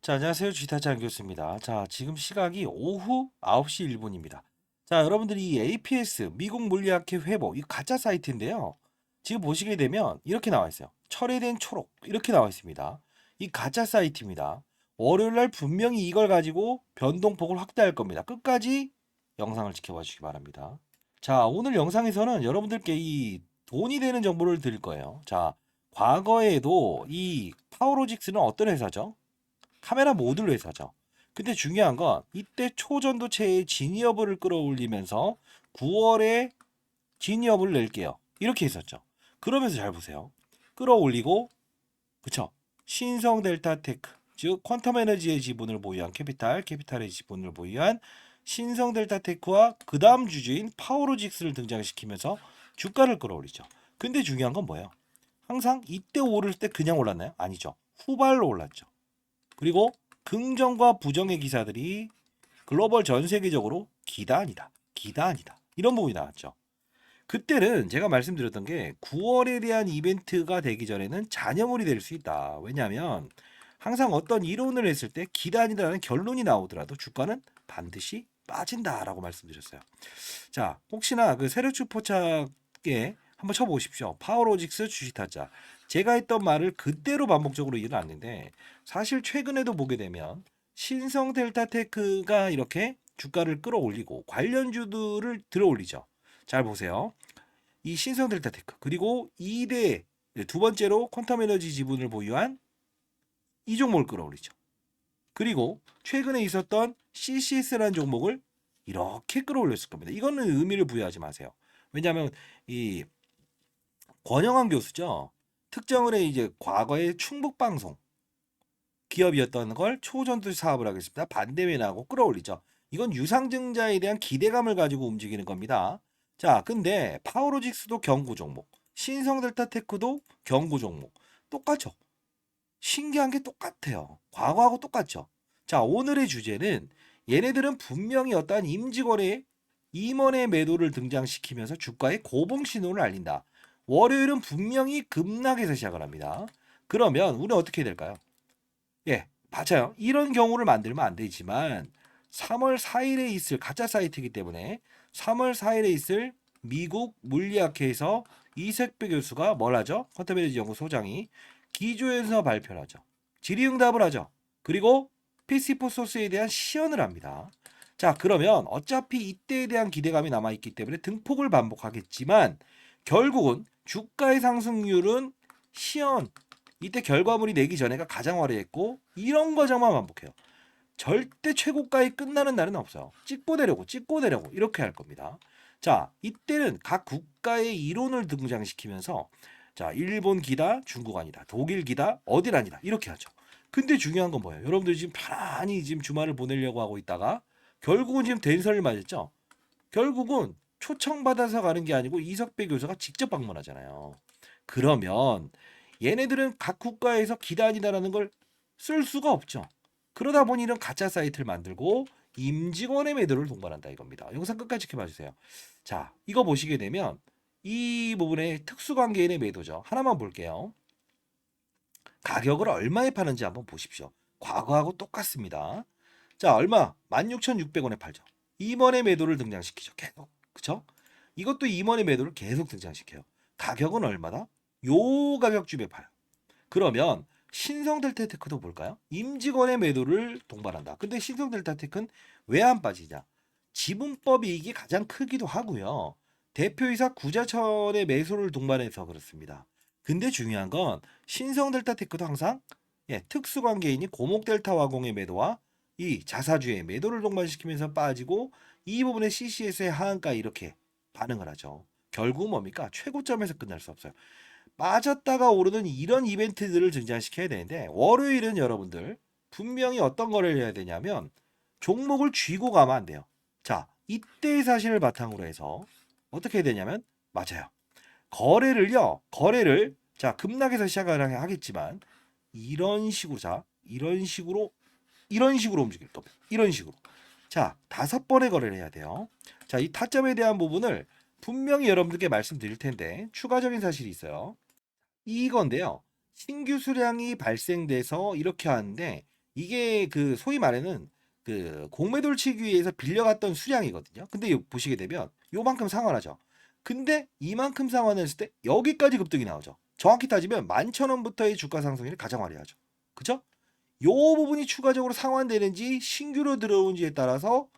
자, 안녕하세요. 주식타짜 교수입니다. 자, 지금 시각이 오후 9시 1분입니다. 자, 여러분들이 이 APS, 미국 물리학회 회보, 이 가짜 사이트인데요. 지금 보시게 되면 이렇게 나와 있어요. 철회된 초록, 이렇게 나와 있습니다. 이 가짜 사이트입니다. 월요일 날 분명히 이걸 가지고 변동폭을 확대할 겁니다. 끝까지 영상을 지켜봐 주시기 바랍니다. 자, 오늘 영상에서는 여러분들께 이 돈이 되는 정보를 드릴 거예요. 자, 과거에도 이 파워로직스는 어떤 회사죠? 카메라 모듈 회사죠. 근데 중요한 건 이때 초전도체의 진위업을 끌어올리면서 9월에 진위업을 낼게요. 이렇게 했었죠. 그러면서 잘 보세요. 끌어올리고 그쵸? 신성 델타 테크 즉 퀀텀 에너지의 지분을 보유한 캐피탈의 지분을 보유한 신성 델타 테크와 그 다음 주주인 파워로직스를 등장시키면서 주가를 끌어올리죠. 근데 중요한 건 뭐예요? 항상 이때 오를 때 그냥 올랐나요? 아니죠. 후발로 올랐죠. 그리고 긍정과 부정의 기사들이 글로벌 전 세계적으로 기다 아니다. 기다 아니다. 이런 부분이 나왔죠. 그때는 제가 말씀드렸던 게 9월에 대한 이벤트가 되기 전에는 잔여물이 될 수 있다. 왜냐하면 항상 어떤 이론을 했을 때 기다 아니다라는 결론이 나오더라도 주가는 반드시 빠진다라고 말씀드렸어요. 자, 혹시나 그 세력주 포착에 한번 쳐보십시오. 파워로직스 주식타짜. 제가 했던 말을 그대로 반복적으로 일어났는데 사실 최근에도 보게 되면 신성 델타테크가 이렇게 주가를 끌어올리고 관련주들을 들어올리죠. 잘 보세요. 이 신성 델타테크 그리고 2대 두 번째로 퀀텀 에너지 지분을 보유한 이 종목을 끌어올리죠. 그리고 최근에 있었던 CCS라는 종목을 이렇게 끌어올렸을 겁니다. 이거는 의미를 부여하지 마세요. 왜냐하면 이 권영환 교수죠. 특정을 해 이제 과거에 충북방송 기업이었던 걸 초전도시 사업을 하겠습니다. 반대에 나고 끌어올리죠. 이건 유상증자에 대한 기대감을 가지고 움직이는 겁니다. 자, 근데 파워로직스도 경고 종목, 신성델타테크도 경고 종목. 똑같죠. 신기한 게 똑같아요. 과거하고 똑같죠. 자, 오늘의 주제는 얘네들은 분명히 어떠한 임직원의 임원의 매도를 등장시키면서 주가의 고봉 신호를 알린다. 월요일은 분명히 급락에서 시작을 합니다. 그러면 우리는 어떻게 해야 될까요? 예, 맞아요. 이런 경우를 만들면 안 되지만 3월 4일에 있을 가짜 사이트이기 때문에 3월 4일에 있을 미국 물리학회에서 이색배 교수가 뭘 하죠? 퀀텀에너지 연구 소장이 기조연서 발표를 하죠. 질의응답을 하죠. 그리고 PC4 소스에 대한 시연을 합니다. 자, 그러면 어차피 이때에 대한 기대감이 남아있기 때문에 등폭을 반복하겠지만 결국은 주가의 상승률은 시연, 이때 결과물이 내기 전에가 가장 화려했고 이런 과정만 반복해요. 절대 최고가에 끝나는 날은 없어요. 찍고 내려고 이렇게 할 겁니다. 자, 이때는 각 국가의 이론을 등장시키면서 자, 일본 기다, 중국 아니다, 독일 기다, 어딜 아니다 이렇게 하죠. 근데 중요한 건 뭐예요? 여러분들 지금 편안히 지금 주말을 보내려고 하고 있다가 결국은 지금 대선을 맞았죠. 결국은 초청받아서 가는 게 아니고 이석배 교수가 직접 방문하잖아요. 그러면 얘네들은 각 국가에서 기단이다라는 걸 쓸 수가 없죠. 그러다 보니 이런 가짜 사이트를 만들고 임직원의 매도를 동반한다 이겁니다. 영상 끝까지 지켜봐 주세요. 자, 이거 보시게 되면 이 부분의 특수관계인의 매도죠. 하나만 볼게요. 가격을 얼마에 파는지 한번 보십시오. 과거하고 똑같습니다. 자, 얼마? 16,600원에 팔죠. 임원의 매도를 등장시키죠. 계속. 그쵸? 이것도 임원의 매도를 계속 등장시켜요. 가격은 얼마다? 요 가격쯤에 팔아요. 그러면 신성델타테크도 볼까요? 임직원의 매도를 동반한다. 근데 신성델타테크는 왜 안 빠지냐? 지분법 이익이 가장 크기도 하고요. 대표이사 구자철의 매수를 동반해서 그렇습니다. 근데 중요한 건 신성델타테크도 항상 특수관계인이 고목델타화공의 매도와 이 자사주의 매도를 동반시키면서 빠지고 이 부분에 CCS의 하한가 이렇게 반응을 하죠. 결국 뭡니까? 최고점에서 끝날 수 없어요. 빠졌다가 오르는 이런 이벤트들을 등장시켜야 되는데 월요일은 여러분들 분명히 어떤 거래를 해야 되냐면 종목을 쥐고 가면 안 돼요. 자, 이때의 사실을 바탕으로 해서 어떻게 해야 되냐면 맞아요. 거래를 자 급락해서 시작을 하겠지만 이런 식으로 자 이런 식으로 움직일 겁니다. 이런 식으로. 자, 5번의 거래를 해야 돼요. 자, 이 타점에 대한 부분을 분명히 여러분들께 말씀드릴 텐데 추가적인 사실이 있어요. 이건데요. 신규 수량이 발생돼서 이렇게 하는데 이게 그 소위 말하는 그 공매도를 치기 위해서 빌려갔던 수량이거든요. 근데 보시게 되면 요만큼 상환하죠. 근데 이만큼 상환했을 때 여기까지 급등이 나오죠. 정확히 따지면 11,000원부터의 주가 상승률이 가장 화려하죠. 그죠? 요 부분이 추가적으로 상환되는지 신규로 들어온지에 따라서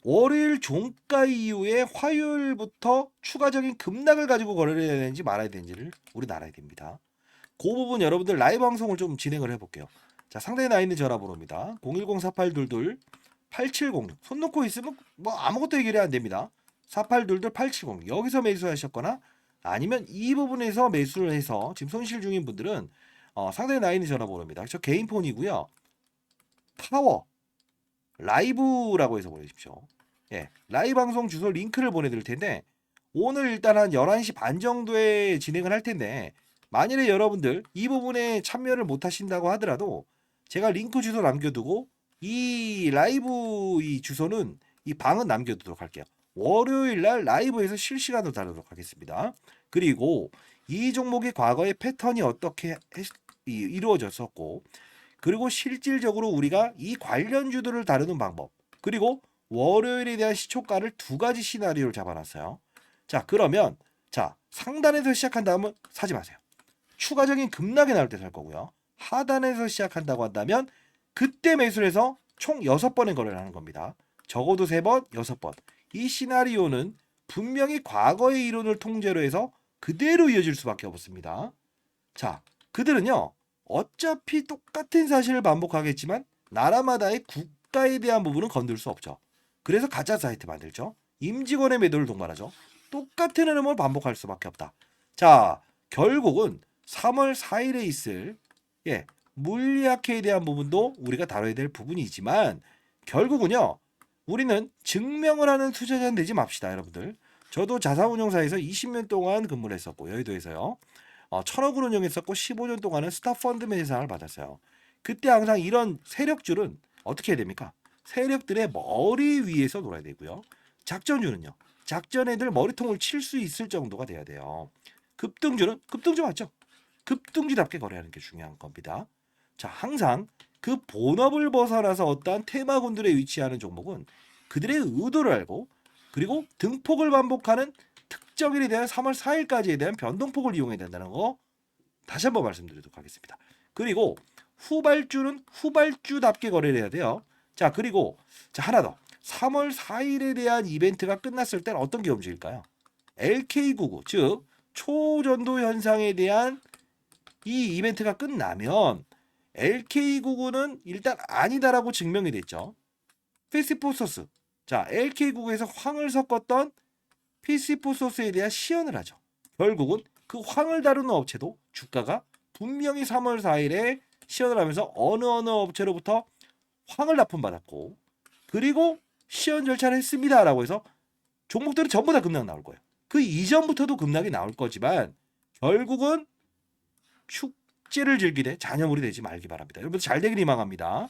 월요일 종가 이후에 화요일부터 추가적인 급락을 가지고 거래를 해야 되는지 말아야 되는지를 우리 알아야 됩니다. 그 부분 여러분들 라이브 방송을 좀 진행을 해볼게요. 자, 상단에 나 있는 전화번호입니다. 010-4822-8706. 손 놓고 있으면 뭐 아무것도 해결이 안 됩니다. 4822-8706. 여기서 매수하셨거나 아니면 이 부분에서 매수를 해서 지금 손실 중인 분들은 상단에 나 있는 전화번호입니다. 저 개인 폰이고요. 파워 라이브라고 해서 보내주십시오. 라이브 방송 주소 링크를 보내드릴 텐데 오늘 일단 한 11시 반 정도에 진행을 할 텐데 만일에 여러분들 이 부분에 참여를 못 하신다고 하더라도 제가 링크 주소 남겨두고 이 라이브 이 주소는 이 방은 남겨두도록 할게요. 월요일 날 라이브에서 실시간으로 다루도록 하겠습니다. 그리고 이 종목의 과거의 패턴이 어떻게 이루어졌었고 그리고 실질적으로 우리가 이 관련주들을 다루는 방법 그리고 월요일에 대한 시초가를 두 가지 시나리오를 잡아놨어요. 자, 그러면 자 상단에서 시작한 다음은 사지 마세요. 추가적인 급락이 나올 때 살 거고요. 하단에서 시작한다고 한다면 그때 매수를 해서 총 6번의 거래를 하는 겁니다. 적어도 3번, 6번. 이 시나리오는 분명히 과거의 이론을 통째로 해서 그대로 이어질 수밖에 없습니다. 자, 그들은요. 어차피 똑같은 사실을 반복하겠지만 나라마다의 국가에 대한 부분은 건들 수 없죠. 그래서 가짜 사이트 만들죠. 임직원의 매도를 동반하죠. 똑같은 흐름을 반복할 수밖에 없다. 자, 결국은 3월 4일에 있을 물리학회에 대한 부분도 우리가 다뤄야 될 부분이지만 결국은요. 우리는 증명을 하는 투자자는 되지 맙시다, 여러분들. 저도 자산운용사에서 20년 동안 근무를 했었고 여의도에서요. 1,000억을 운영했었고 15년 동안은 스타펀드 매니저상을 받았어요. 그때 항상 이런 세력줄은 어떻게 해야 됩니까? 세력들의 머리 위에서 놀아야 되고요. 작전주는요. 작전 애들 머리통을 칠 수 있을 정도가 돼야 돼요. 급등주는 급등주 맞죠? 급등주답게 거래하는 게 중요한 겁니다. 자, 항상 그 본업을 벗어나서 어떠한 테마군들에 위치하는 종목은 그들의 의도를 알고 그리고 등폭을 반복하는 특정일에 대한 3월 4일까지에 대한 변동폭을 이용해야 된다는 거 다시 한번 말씀드리도록 하겠습니다. 그리고 후발주는 후발주답게 거래를 해야 돼요. 자, 그리고 자 하나 더. 3월 4일에 대한 이벤트가 끝났을 때는 어떤 게 움직일까요? LK99, 즉 초전도 현상에 대한 이 이벤트가 끝나면 LK99는 일단 아니다라고 증명이 됐죠. 피시포소스. 자, LK99에서 황을 섞었던 피시포소스에 대한 시연을 하죠. 결국은 그 황을 다루는 업체도 주가가 분명히 3월 4일에 시연을 하면서 어느 업체로부터 황을 납품받았고 그리고 시연 절차를 했습니다라고 해서 종목들은 전부 다 급락 나올 거예요. 그 이전부터도 급락이 나올 거지만 결국은 축제를 즐기되 잔여물이 되지 말기 바랍니다. 여러분 잘 되길 희망합니다.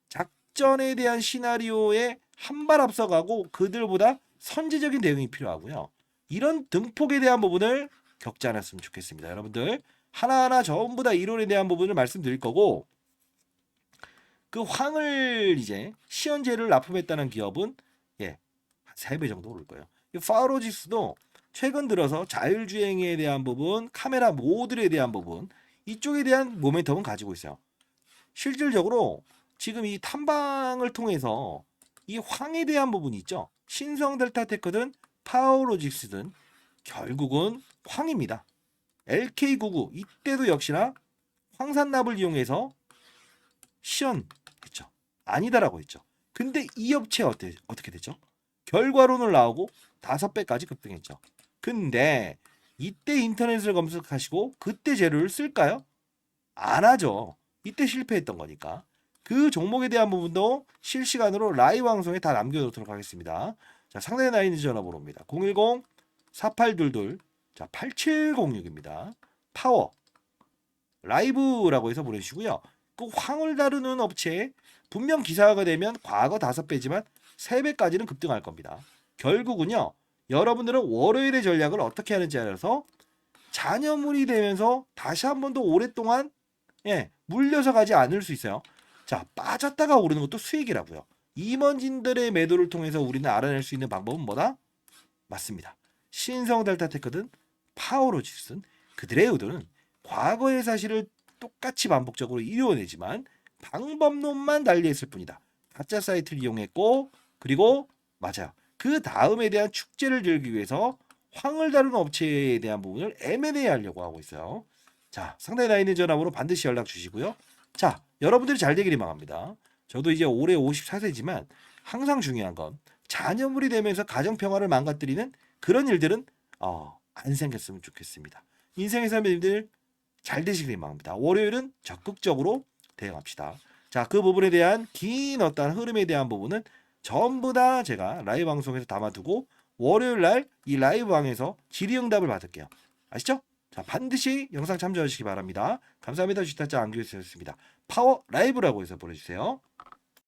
작전에 대한 시나리오에 한 발 앞서가고 그들보다 선제적인 대응이 필요하고요. 이런 등폭에 대한 부분을 겪지 않았으면 좋겠습니다. 여러분들 하나하나 전부 다 이론에 대한 부분을 말씀드릴 거고 그 황을 이제 시연제를 납품했다는 기업은 한 3배 정도 오를 거예요. 이 파워로직스도 최근 들어서 자율주행에 대한 부분, 카메라 모듈에 대한 부분 이쪽에 대한 모멘텀은 가지고 있어요. 실질적으로 지금 이 탐방을 통해서 이 황에 대한 부분이 있죠. 신성 델타테크든 파워로직스든 결국은 황입니다. LK99 이때도 역시나 황산납을 이용해서 시연했죠. 아니다라고 했죠. 근데 이 업체 어떻게 됐죠? 결과론을 나오고 5배까지 급등했죠. 근데 이때 인터넷을 검색하시고 그때 재료를 쓸까요? 안 하죠. 이때 실패했던 거니까. 그 종목에 대한 부분도 실시간으로 라이브 방송에 다 남겨놓도록 하겠습니다. 자, 상단에 나 있는 전화번호입니다. 010-4822 8706입니다. 파워 라이브라고 해서 보내주시고요. 그 황을 다루는 업체에 분명 기사가 되면 과거 5배지만 3배까지는 급등할 겁니다. 결국은요. 여러분들은 월요일의 전략을 어떻게 하는지 알아서 잔여물이 되면서 다시 한 번 더 오랫동안 물려서 가지 않을 수 있어요. 자, 빠졌다가 오르는 것도 수익이라고요. 임원진들의 매도를 통해서 우리는 알아낼 수 있는 방법은 뭐다? 맞습니다. 신성 델타테크든 파워로직스든 그들의 의도는 과거의 사실을 똑같이 반복적으로 이루어내지만 방법론만 달리했을 뿐이다. 가짜 사이트를 이용했고 그리고 맞아요. 그 다음에 대한 축제를 들기 위해서 황을 다루는 업체에 대한 부분을 M&A 하려고 하고 있어요. 자, 상단에 나 있는 전화번호 반드시 연락 주시고요. 자, 여러분들이 잘 되기를 바랍니다. 저도 이제 올해 54세지만 항상 중요한 건 자녀물이 되면서 가정 평화를 망가뜨리는 그런 일들은 안 생겼으면 좋겠습니다. 인생의 삶들 잘 되시길 바랍니다. 월요일은 적극적으로 대응합시다. 자, 그 부분에 대한 긴 어떤 흐름에 대한 부분은 전부 다 제가 라이브 방송에서 담아두고 월요일 날 이 라이브 방에서 질의응답을 받을게요. 아시죠? 자, 반드시 영상 참조하시기 바랍니다. 감사합니다. 주식타짜 안규였습니다. 파워 라이브라고 해서 보내주세요.